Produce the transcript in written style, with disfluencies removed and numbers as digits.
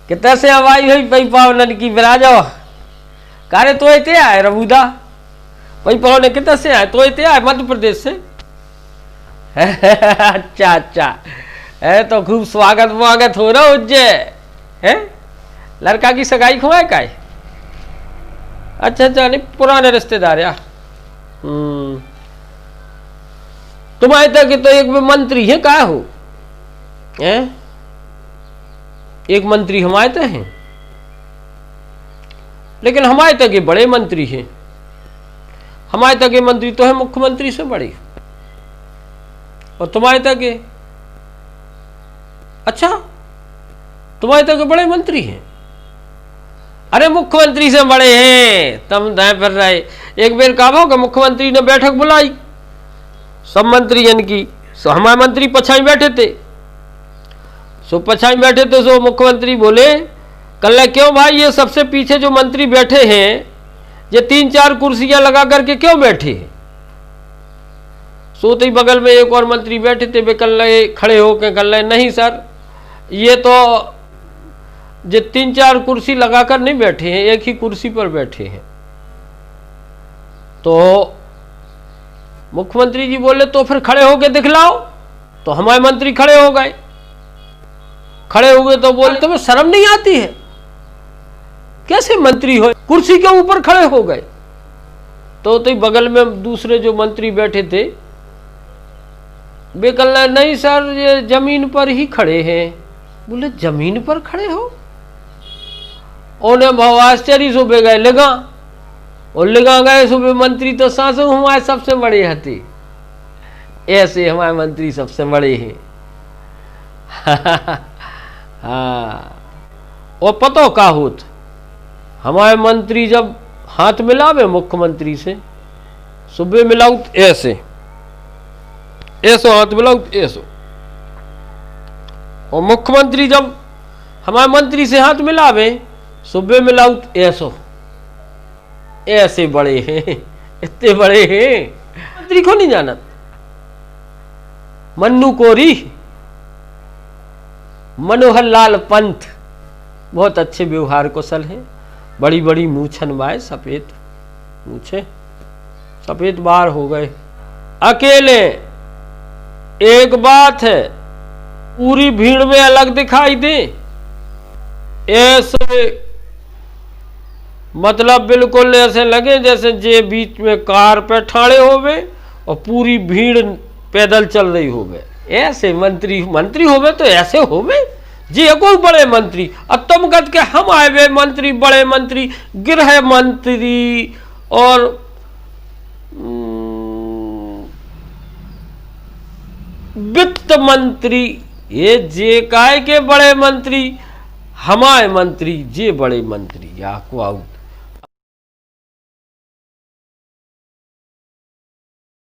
कितने से हवाई हुई पई पावनन की बिराजो कारे तो इतने आए रबूदा पई पावने कितने से आए तो इतने आए मध्य प्रदेश से अच्छा अच्छा है तो खूब स्वागत वागत हो रहा उज्जै है लड़का की सगाई खुआए का अच्छा अच्छा नहीं पुराने रिश्तेदार या तुम्हारे तक तो एक मंत्री है क्या हो हैं एक मंत्री हमारे तक हैं लेकिन हमारे तक ये बड़े मंत्री हैं हमारे तक ये मंत्री तो है मुख्यमंत्री से बड़े और तुम्हारे तक ये अच्छा तुम्हारे तक बड़े मंत्री हैं अरे मुख्यमंत्री से बड़े हैं तुम दाएं पर रहे एक बेर कहा कि मुख्यमंत्री ने बैठक बुलाई सब मंत्रियों की हमारे मंत्री पछाई बैठे थे सो पछाई बैठे थे सो मुख्यमंत्री बोले कल क्यों भाई ये सबसे पीछे जो मंत्री बैठे हैं ये 3-4 कुर्सियां लगा करके क्यों बैठे हैं सोते ही बगल में एक और मंत्री बैठे थे वे कल खड़े होकर कल नहीं सर ये तो ये 3-4 कुर्सी लगाकर नहीं बैठे हैं एक ही कुर्सी पर बैठे हैं तो मुख्यमंत्री जी बोले तो फिर खड़े होके दिखलाओ तो हमारे मंत्री खड़े हो गए खड़े हुए तो बोले तुम्हें शर्म नहीं आती है कैसे मंत्री हो कुर्सी के ऊपर खड़े हो गए तो बगल में दूसरे जो मंत्री बैठे थे वे कल नहीं सर ये जमीन पर ही खड़े हैं बोले जमीन पर खड़े हो उन्हें भाव आश्चर्य सुबह गए लगा और लगा गए सुबह मंत्री तो सासू हमारे सबसे बड़े हते ऐसे हमारे मंत्री सबसे बड़े हैं हाँ और पतो का होत हमारे मंत्री जब हाथ मिलावे मुख्यमंत्री से सुबह मिलाऊ ऐसे ऐसो हाथ मिलाऊ ऐसो और मुख्यमंत्री जब हमारे मंत्री से हाथ मिलावे सुबह मिलाऊ ऐसो ऐसे बड़े हैं इतने बड़े हैं मंत्री को नहीं जाना मन्नू कोरी मनोहर लाल पंत बहुत अच्छे व्यवहार कुशल हैं बड़ी बड़ी मूछन बाय सफेद मूछे सफेद बार हो गए अकेले एक बात है पूरी भीड़ में अलग दिखाई दे ऐसे मतलब बिल्कुल ऐसे लगे जैसे जे बीच में कार पे ठाड़े होवे और पूरी भीड़ पैदल चल रही होवे ऐसे मंत्री होवे तो ऐसे होवे जी कोई बड़े मंत्री अब तुम कहते के हम आए हुए मंत्री बड़े मंत्री गृह मंत्री और वित्त मंत्री ये जे काय के बड़े मंत्री हमारे मंत्री जे बड़े मंत्री या को आउट